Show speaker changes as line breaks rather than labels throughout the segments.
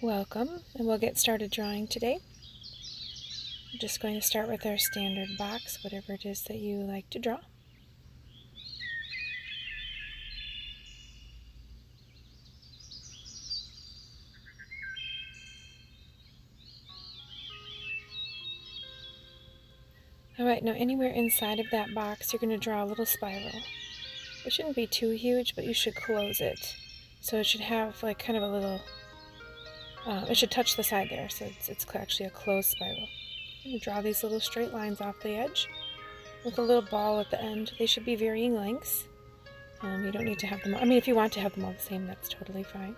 Welcome, and we'll get started drawing today. I'm just going to start with our standard box, whatever it is that you like to draw. Alright, now anywhere inside of that box you're going to draw a little spiral. It shouldn't be too huge, but you should close it. So it should have like kind of a little, it should touch the side there, so it's actually a closed spiral. I'm going to draw these little straight lines off the edge with a little ball at the end. They should be varying lengths. You don't need to have them all. I mean, if you want to have them all the same, that's totally fine.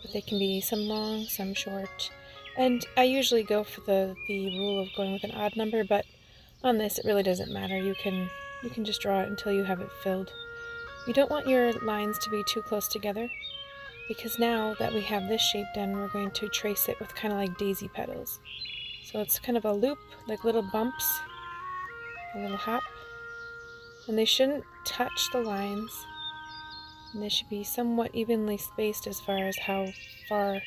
But they can be some long, some short. And I usually go for the rule of going with an odd number, but on this it really doesn't matter. You can just draw it until you have it filled. You don't want your lines to be too close together, because now that we have this shape done, we're going to trace it with kind of like daisy petals. So it's kind of a loop, like little bumps, a little hop, and they shouldn't touch the lines. And they should be somewhat evenly spaced as far as how far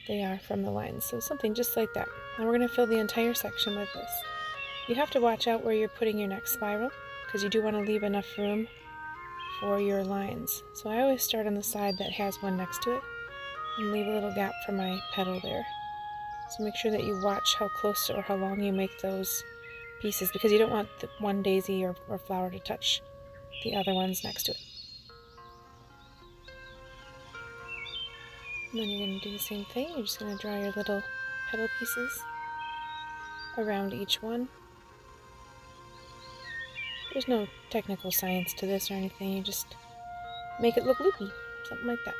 they are from the lines. So something just like that. Now we're going to fill the entire section with this. You have to watch out where you're putting your next spiral, because you do want to leave enough room for your lines. So I always start on the side that has one next to it and leave a little gap for my petal there. So make sure that you watch how close or how long you make those pieces, because you don't want the one daisy or flower to touch the other ones next to it. And then you're going to do the same thing. You're just going to draw your little petal pieces around each one. There's no technical science to this or anything. You just make it look loopy, something like that.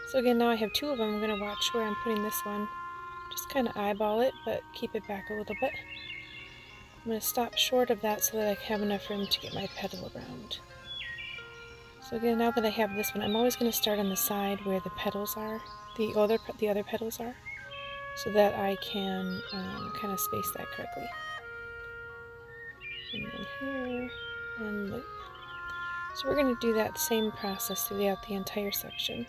So again, now I have two of them. I'm going to watch where I'm putting this one. Just kind of eyeball it, but keep it back a little bit. I'm going to stop short of that so that I have enough room to get my petal around. So again, now that I have this one, I'm always going to start on the side where the petals are, the other petals are, so that I can kind of space that correctly. And then here, and loop. So we're going to do that same process throughout the entire section.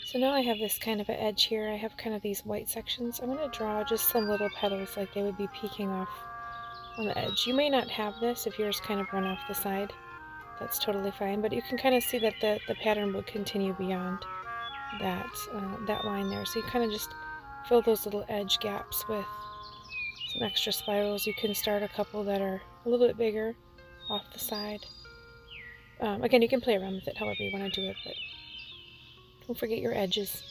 So now I have this kind of an edge here. I have kind of these white sections. I'm going to draw just some little petals like they would be peeking off on the edge. You may not have this if yours kind of run off the side. That's totally fine, but you can kind of see that the pattern would continue beyond that, that line there. So you kind of just fill those little edge gaps with some extra spirals. You can start a couple that are a little bit bigger off the side. Again, you can play around with it however you want to do it, but don't forget your edges.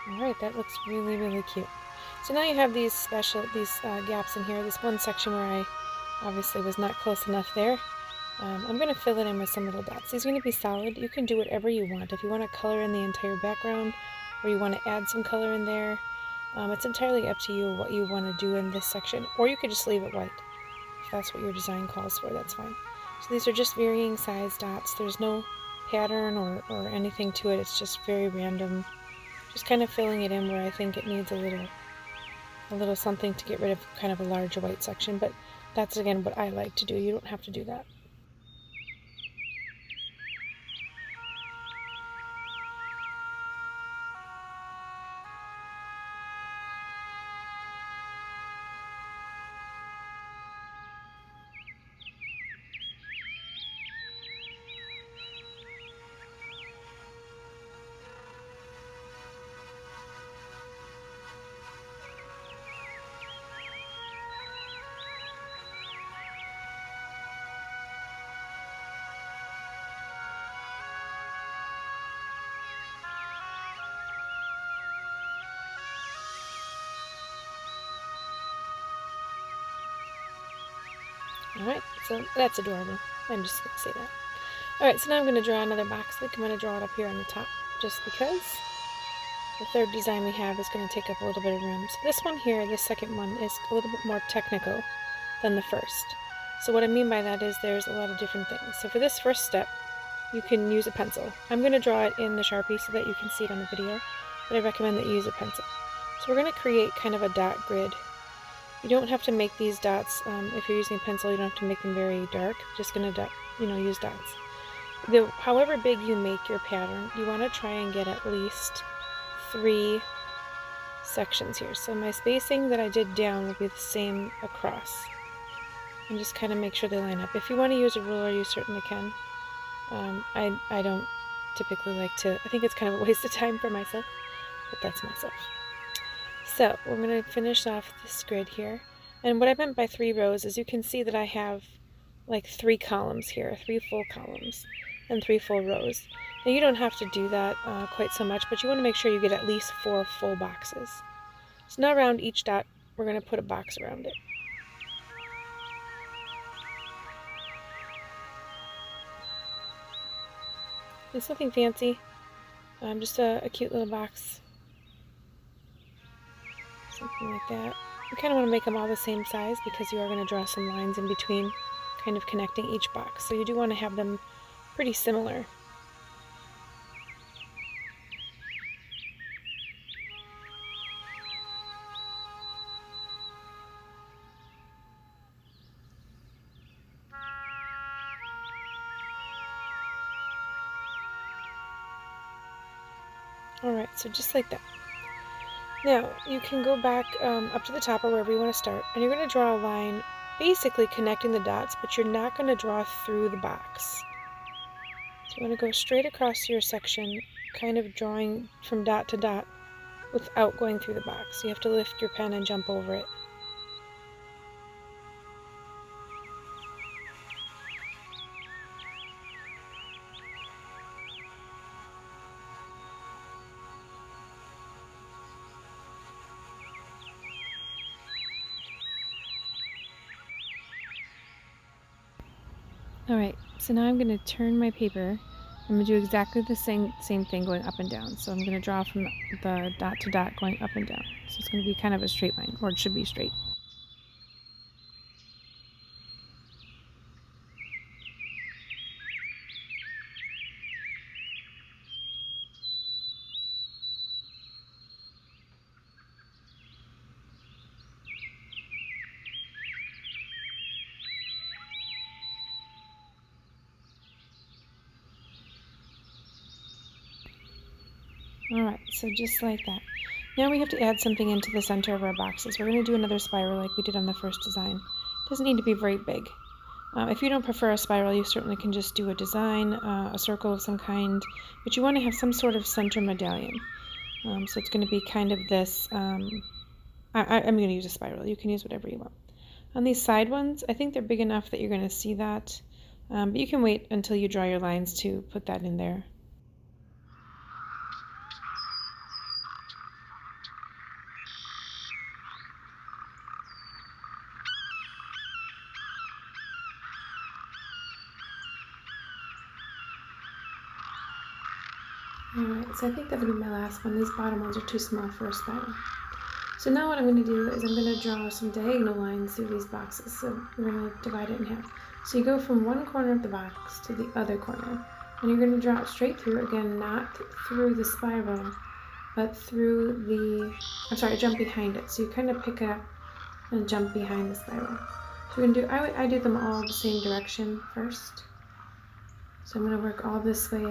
Alright, that looks really, really cute. So now you have these gaps in here. This one section where I obviously was not close enough there. I'm going to fill it in with some little dots. These are going to be solid. You can do whatever you want. If you want to color in the entire background, or you want to add some color in there, it's entirely up to you what you want to do in this section. Or you could just leave it white. If that's what your design calls for, that's fine. So these are just varying size dots. There's no pattern or anything to it. It's just very random. Just kind of filling it in where I think it needs a little something to get rid of kind of a larger white section. But that's, again, what I like to do. You don't have to do that. Alright, so that's adorable. I'm just going to say that. Alright, so now I'm going to draw another box. I think I'm going to draw it up here on the top, just because the third design we have is going to take up a little bit of room. So this one here, this second one, is a little bit more technical than the first. So what I mean by that is there's a lot of different things. So for this first step, you can use a pencil. I'm going to draw it in the Sharpie so that you can see it on the video, but I recommend that you use a pencil. So we're going to create kind of a dot grid. You don't have to make these dots, if you're using a pencil, you don't have to make them very dark. Just going to, use dots. However big you make your pattern, you want to try and get at least 3 sections here. So my spacing that I did down will be the same across. And just kind of make sure they line up. If you want to use a ruler, you certainly can. I don't typically like to, I think it's kind of a waste of time for myself, but that's myself. So we're going to finish off this grid here. And what I meant by 3 rows is you can see that I have like 3 columns here, 3 full columns and 3 full rows. Now you don't have to do that quite so much, but you want to make sure you get at least 4 full boxes. So now around each dot, we're going to put a box around it. It's nothing fancy, just a cute little box. Something like that. You kind of want to make them all the same size because you are going to draw some lines in between, kind of connecting each box. So you do want to have them pretty similar. Alright, so just like that. Now, you can go back up to the top or wherever you want to start, and you're going to draw a line basically connecting the dots, but you're not going to draw through the box. So you want to go straight across your section, kind of drawing from dot to dot without going through the box. You have to lift your pen and jump over it. Alright, so now I'm going to turn my paper. I'm going to do exactly the same thing going up and down. So I'm going to draw from the dot to dot going up and down. So it's going to be kind of a straight line, or it should be straight. Alright, so just like that. Now we have to add something into the center of our boxes. We're going to do another spiral like we did on the first design. It doesn't need to be very big. If you don't prefer a spiral, you certainly can just do a design, a circle of some kind, but you want to have some sort of center medallion. So it's going to be kind of this, I'm going to use a spiral. You can use whatever you want. On these side ones, I think they're big enough that you're going to see that, but you can wait until you draw your lines to put that in there. Alright, so I think that'll be my last one. These bottom ones are too small for a spiral. So now what I'm going to do is I'm going to draw some diagonal lines through these boxes. So we're going to divide it in half. So you go from one corner of the box to the other corner. And you're going to draw it straight through, again, not through the spiral, but through the, jump behind it. So you kind of pick up and jump behind the spiral. So we're going to do, I do them all the same direction first. So I'm going to work all this way,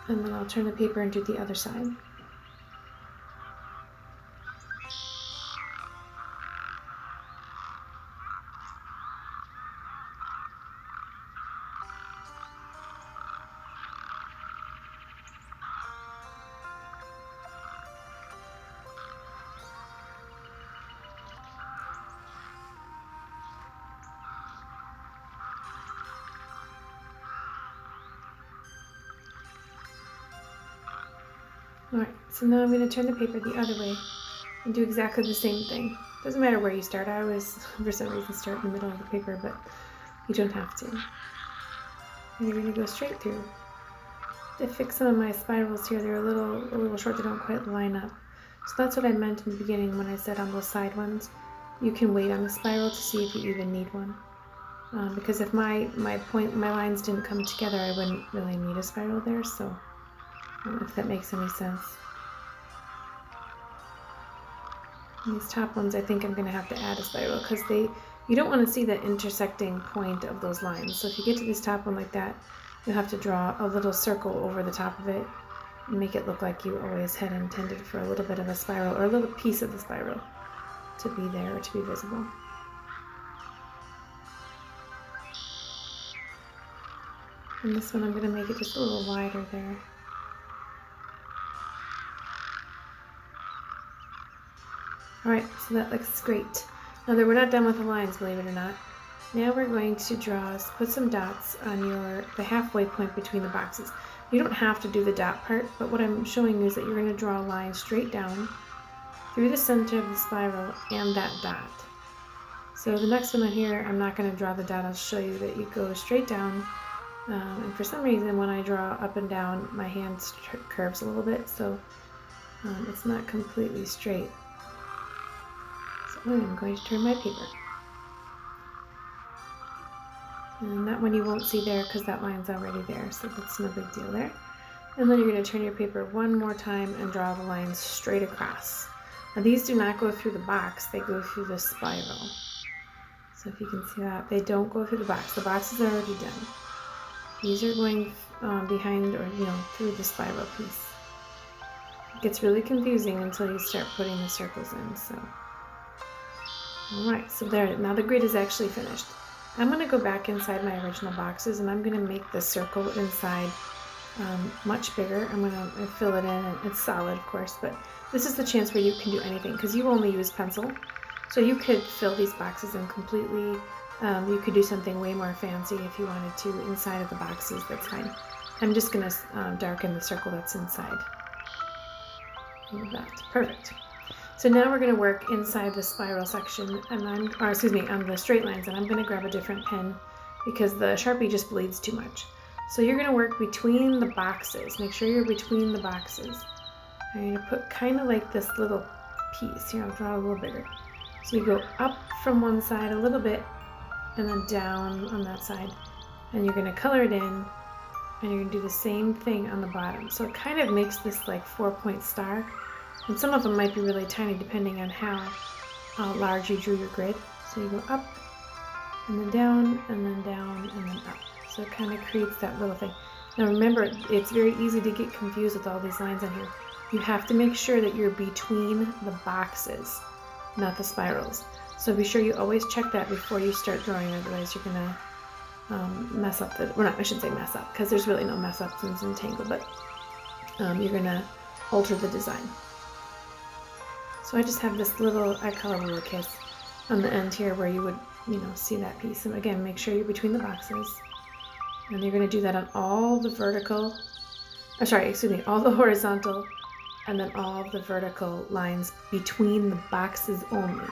and then I'll turn the paper and do the other side. Alright, so now I'm going to turn the paper the other way and do exactly the same thing. Doesn't matter where you start. I always, for some reason, start in the middle of the paper, but you don't have to. And you're going to go straight through. To fix some of my spirals here, they're a little short, they don't quite line up. So that's what I meant in the beginning when I said on those side ones, you can wait on the spiral to see if you even need one. Because if my lines didn't come together, I wouldn't really need a spiral there, so if that makes any sense. And these top ones, I think I'm going to have to add a spiral because you don't want to see the intersecting point of those lines. So if you get to this top one like that, you'll have to draw a little circle over the top of it and make it look like you always had intended for a little bit of a spiral or a little piece of the spiral to be there or to be visible. And this one I'm going to make it just a little wider there. Alright, so that looks great. Now we're not done with the lines, believe it or not. Now we're going to put some dots on the halfway point between the boxes. You don't have to do the dot part, but what I'm showing you is that you're going to draw a line straight down through the center of the spiral and that dot. So the next one here, I'm not going to draw the dot. I'll show you that you go straight down. And for some reason, when I draw up and down, my hand curves a little bit, so it's not completely straight. So I'm going to turn my paper. And that one you won't see there because that line's already there, so that's no big deal there. And then you're going to turn your paper one more time and draw the lines straight across. Now these do not go through the box, they go through the spiral. So if you can see that, they don't go through the box. The box is already done. These are going behind or through the spiral piece. It gets really confusing until you start putting the circles in. So, alright, so there, now the grid is actually finished. I'm going to go back inside my original boxes and I'm going to make the circle inside much bigger. I'm going to fill it in, and it's solid of course, but this is the chance where you can do anything because you only use pencil. So you could fill these boxes in completely. You could do something way more fancy if you wanted to inside of the boxes, that's fine. I'm just going to darken the circle that's inside. Like that. Perfect. So now we're going to work inside the spiral section, and on the straight lines, and I'm going to grab a different pen because the Sharpie just bleeds too much. So you're going to work between the boxes. Make sure you're between the boxes. I'm going to put kind of like this little piece. Here, I'll draw a little bigger. So you go up from one side a little bit, and then down on that side. And you're going to color it in, and you're going to do the same thing on the bottom. So it kind of makes this like 4-point star. And some of them might be really tiny depending on how large you drew your grid. So you go up, and then down, and then down, and then up. So it kind of creates that little thing. Now remember, it's very easy to get confused with all these lines on here. You have to make sure that you're between the boxes, not the spirals. So be sure you always check that before you start drawing, otherwise you're going to mess up I shouldn't say mess up, because there's really no mess ups in Zentangle, but you're going to alter the design. So I just have this little, I call it a little kiss on the end here where you would, see that piece. And again, make sure you're between the boxes. And you're going to do that on all the all the horizontal and then all the vertical lines between the boxes only.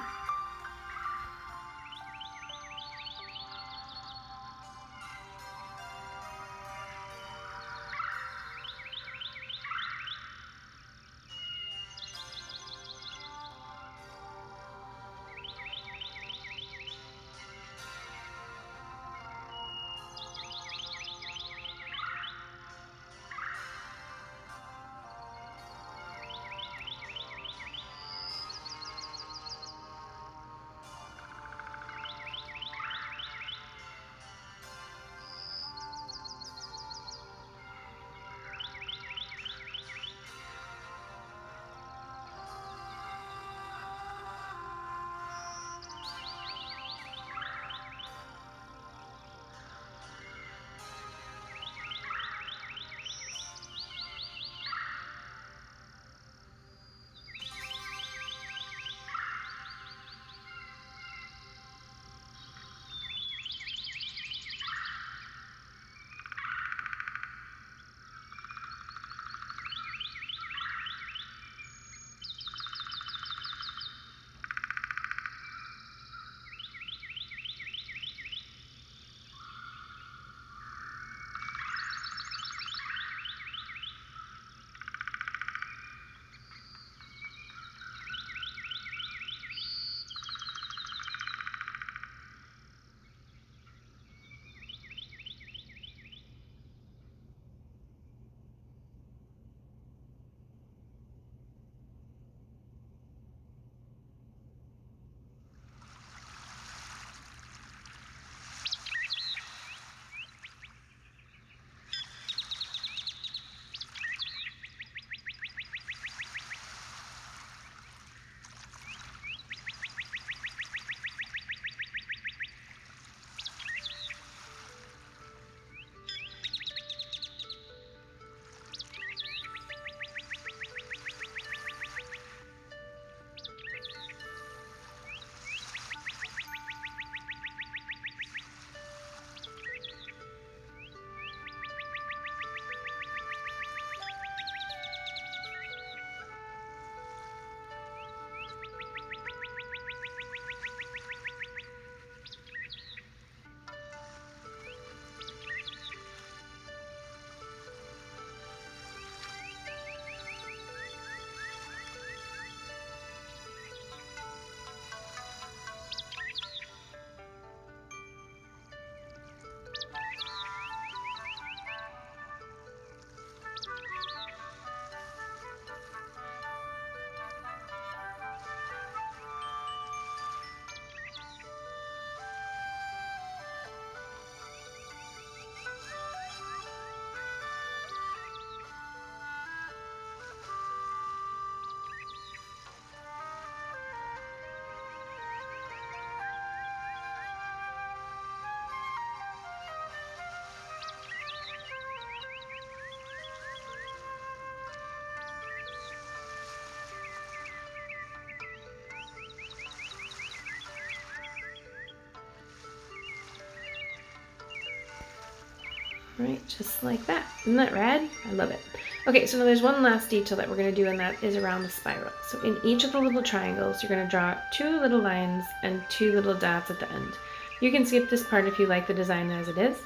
right? Just like that. Isn't that rad? I love it. Okay, so now there's one last detail that we're going to do, and that is around the spiral. So in each of the little triangles, you're going to draw 2 little lines and 2 little dots at the end. You can skip this part if you like the design as it is,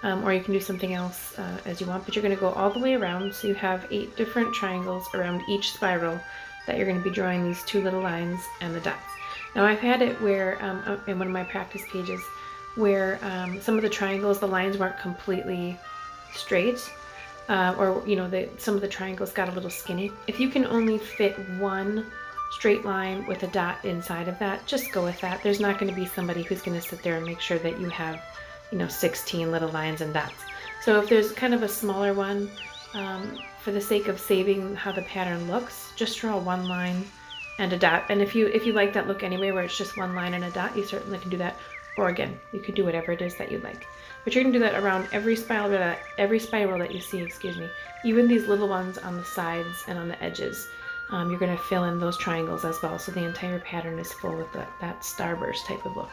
or you can do something else as you want, but you're going to go all the way around. So you have 8 different triangles around each spiral that you're going to be drawing these 2 little lines and the dots. Now I've had it where, in one of my practice pages, where some of the triangles, the lines weren't completely straight, or some of the triangles got a little skinny. If you can only fit one straight line with a dot inside of that, just go with that. There's not going to be somebody who's going to sit there and make sure that you have 16 little lines and dots. So if there's kind of a smaller one, for the sake of saving how the pattern looks, just draw 1 line and a dot. And if you like that look anyway, where it's just 1 line and a dot, you certainly can do that. Or again, you could do whatever it is that you like. But you're going to do that around every spiral that you see, even these little ones on the sides and on the edges. You're going to fill in those triangles as well, so the entire pattern is full with that starburst type of look.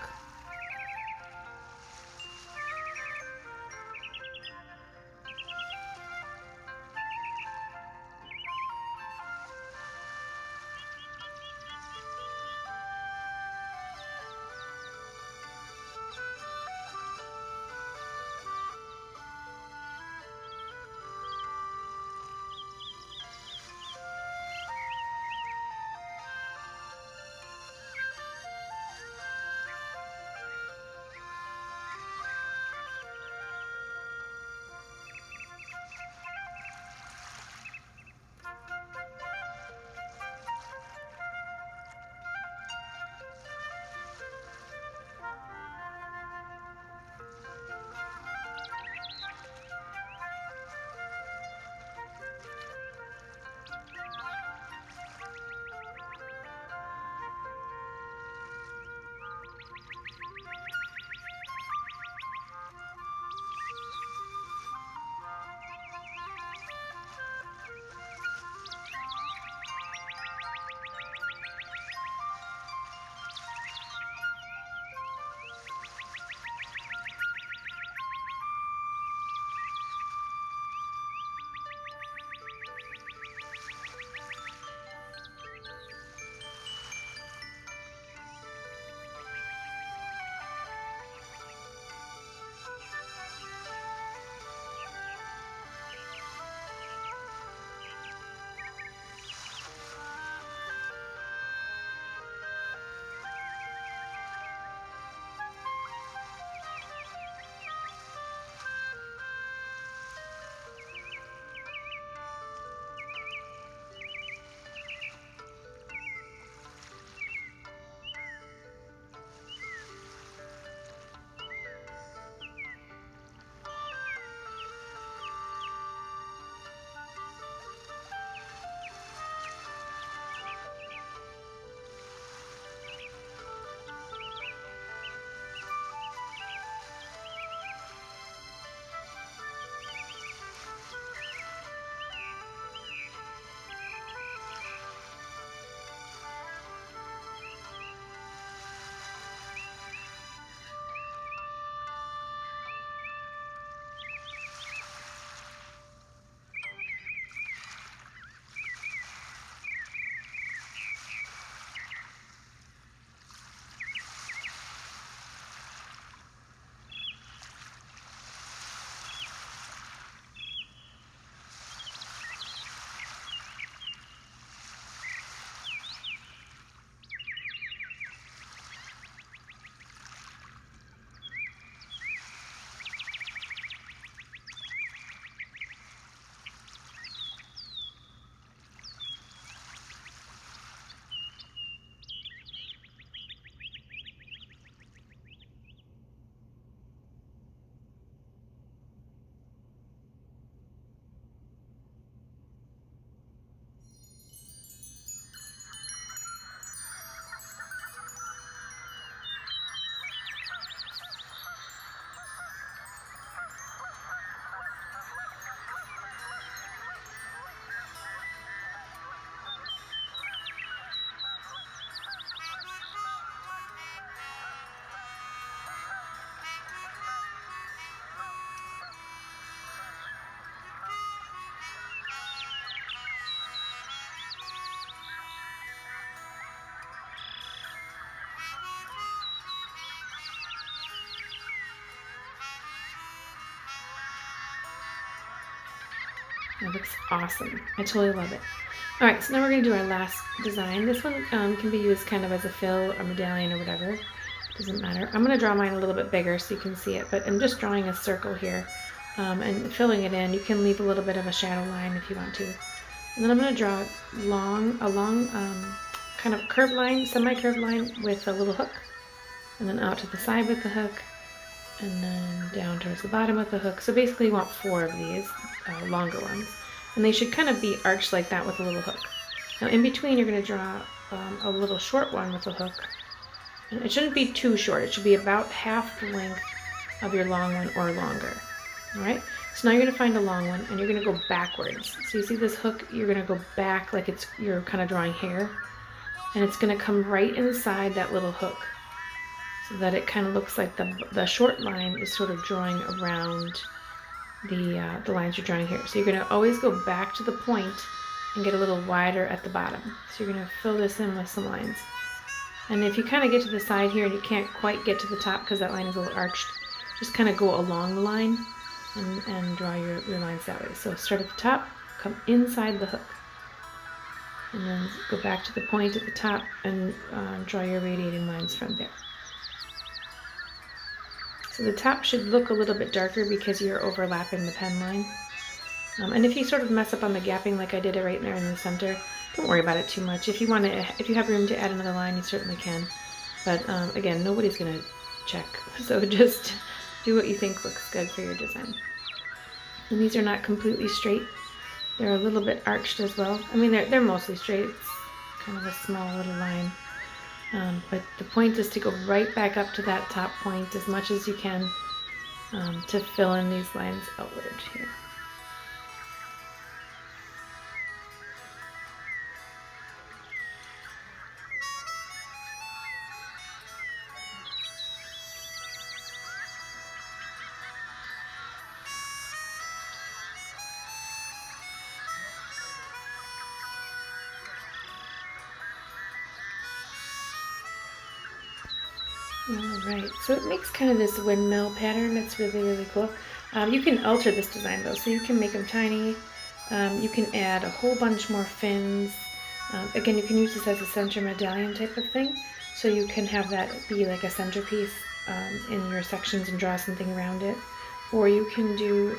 It looks awesome. I totally love it. All right, so now we're gonna do our last design. This one can be used kind of as a fill or medallion or whatever. Doesn't matter. I'm gonna draw mine a little bit bigger so you can see it, but I'm just drawing a circle here and filling it in. You can leave a little bit of a shadow line if you want to. And then I'm gonna draw a long kind of curved line, semi-curved line with a little hook. And then out to the side with the hook, and then down towards the bottom with the hook. So basically you want 4 of these longer ones, and they should kind of be arched like that with a little hook. Now in between you're going to draw a little short one with a hook, and it shouldn't be too short. It should be about half the length of your long one or longer. All right, so now you're going to find a long one and you're going to go backwards. So you see this hook, you're going to go back like you're kind of drawing hair, and it's going to come right inside that little hook, so that it kind of looks like the short line is sort of drawing around the lines you're drawing here. So you're going to always go back to the point and get a little wider at the bottom. So you're going to fill this in with some lines. And if you kind of get to the side here and you can't quite get to the top because that line is a little arched, just kind of go along the line and draw your lines that way. So start at the top, come inside the hook, and then go back to the point at the top and draw your radiating lines from there. So the top should look a little bit darker because you're overlapping the pen line. And if you sort of mess up on the gapping like I did it right there in the center, don't worry about it too much. If you have room to add another line, you certainly can. But again, nobody's gonna check. So just do what you think looks good for your design. And these are not completely straight. They're a little bit arched as well. I mean, they're mostly straight. It's kind of a small little line. But the point is to go right back up to that top point as much as you can to fill in these lines outward here. Alright, so it makes kind of this windmill pattern. It's really, really cool. You can alter this design though, so you can make them tiny. You can add a whole bunch more fins. Again, you can use this as a center medallion type of thing, so you can have that be like a centerpiece in your sections and draw something around it. Or you can do,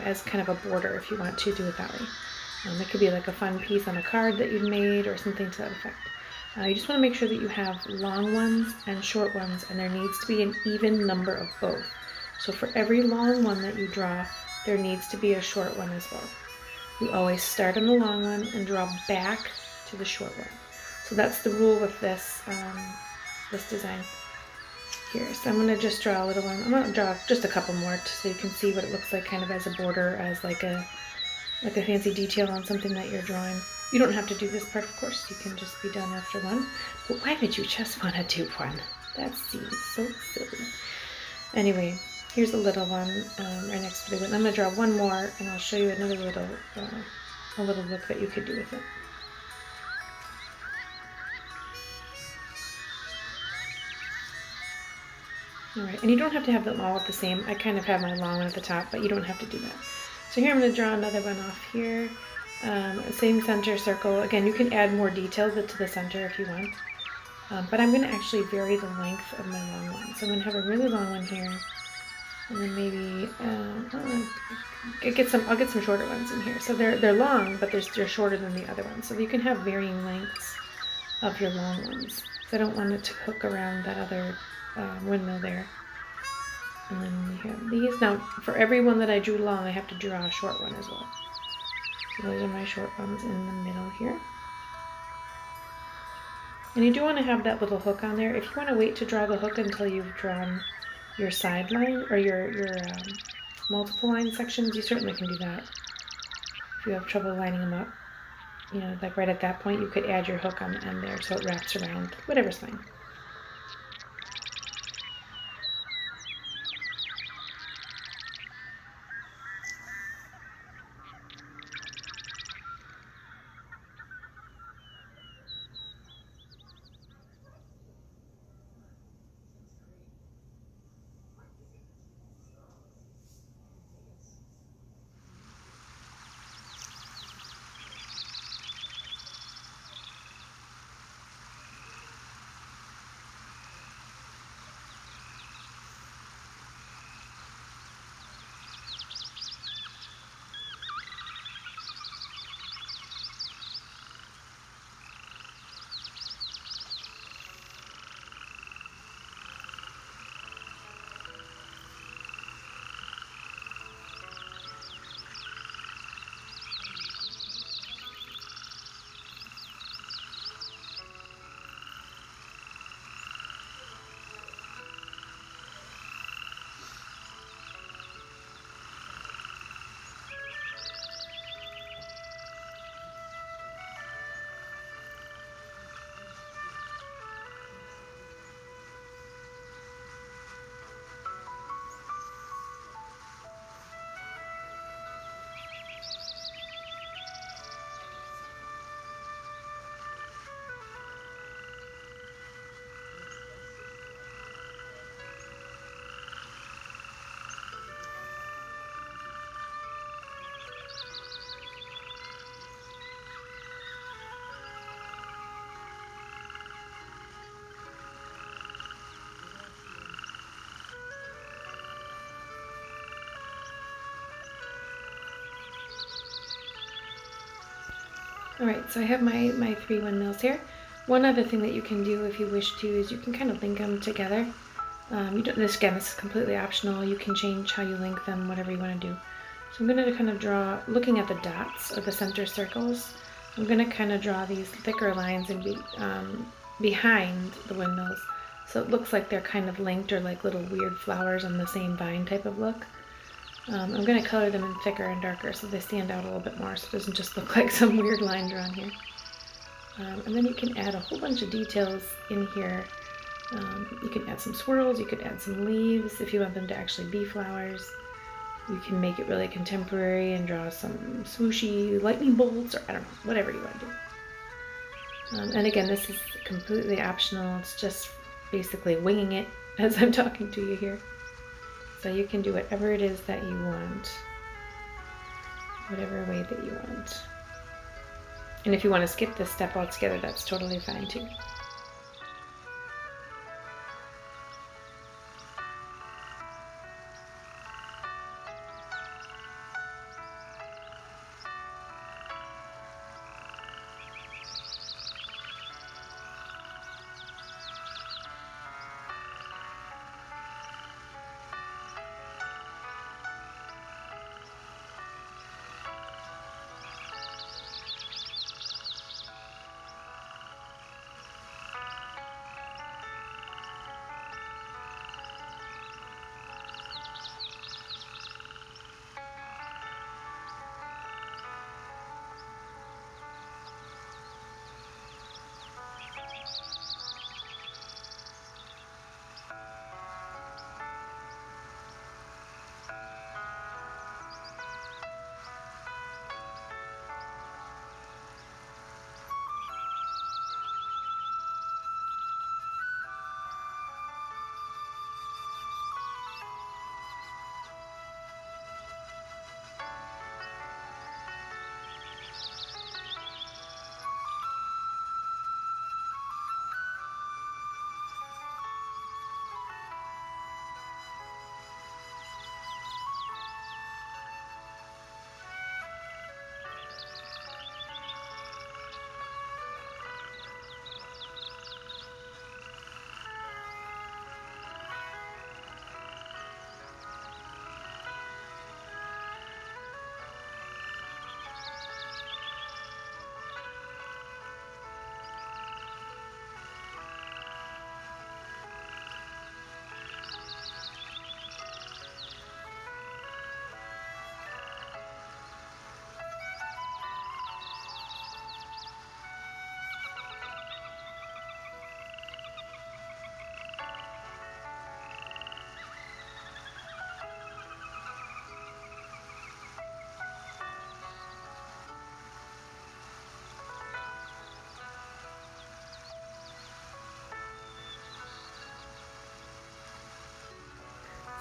as kind of a border if you want to do it that way. It could be like a fun piece on a card that you've made or something to that effect. You just want to make sure that you have long ones and short ones, and there needs to be an even number of both. So for every long one that you draw, there needs to be a short one as well. You always start on the long one and draw back to the short one. So that's the rule with this this design here. So I'm going to just draw a little one. I'm going to draw just a couple more so you can see what it looks like kind of as a border, as like a fancy detail on something that you're drawing. You don't have to do this part, of course. You can just be done after one. But why would you just want to do one? That seems so silly. Anyway, here's a little one right next to the one. I'm going to draw one more, and I'll show you another little look that you could do with it. Alright, and you don't have to have them all at the same. I kind of have my long one at the top, but you don't have to do that. So here I'm going to draw another one off here. Same center circle. Again, you can add more detail to the center if you want. But I'm going to actually vary the length of my long one. So I'm going to have a really long one here. And then maybe I'll get some shorter ones in here. So they're long, but they're shorter than the other ones. So you can have varying lengths of your long ones. So I don't want it to hook around that other windmill there. And then we have these. Now, for every one that I drew long, I have to draw a short one as well. So those are my short ones in the middle here. And you do want to have that little hook on there. If you want to wait to draw the hook until you've drawn your side line or your multiple line sections, you certainly can do that. If you have trouble lining them up, like right at that point, you could add your hook on the end there so it wraps around. Whatever's fine. Alright, so I have my 3 windmills here. One other thing that you can do if you wish to is you can kind of link them together. This is completely optional. You can change how you link them, whatever you want to do. So I'm going to kind of draw, looking at the dots or the center circles, I'm going to kind of draw these thicker lines behind the windmills. So it looks like they're kind of linked or like little weird flowers on the same vine type of look. I'm going to color them in thicker and darker so they stand out a little bit more so it doesn't just look like some weird line drawn here. And then you can add a whole bunch of details in here. You can add some swirls, you could add some leaves if you want them to actually be flowers. You can make it really contemporary and draw some swooshy lightning bolts, or I don't know, whatever you want to do. And again, this is completely optional. It's just basically winging it as I'm talking to you here. So you can do whatever it is that you want, whatever way that you want. And if you want to skip this step altogether, that's totally fine too.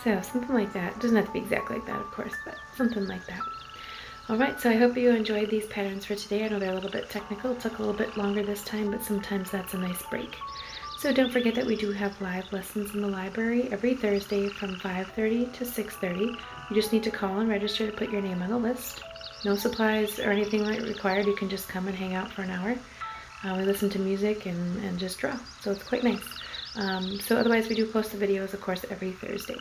So something like that. It doesn't have to be exactly like that, of course, but something like that. Alright, so I hope you enjoyed these patterns for today. I know they're a little bit technical. It took a little bit longer this time, but sometimes that's a nice break. So don't forget that we do have live lessons in the library every Thursday from 5:30 to 6:30. You just need to call and register to put your name on the list. No supplies or anything like required. You can just come and hang out for an hour. We listen to music and just draw, so it's quite nice. So otherwise we do post the videos, of course, every Thursday.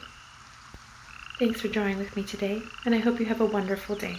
Thanks for drawing with me today, and I hope you have a wonderful day.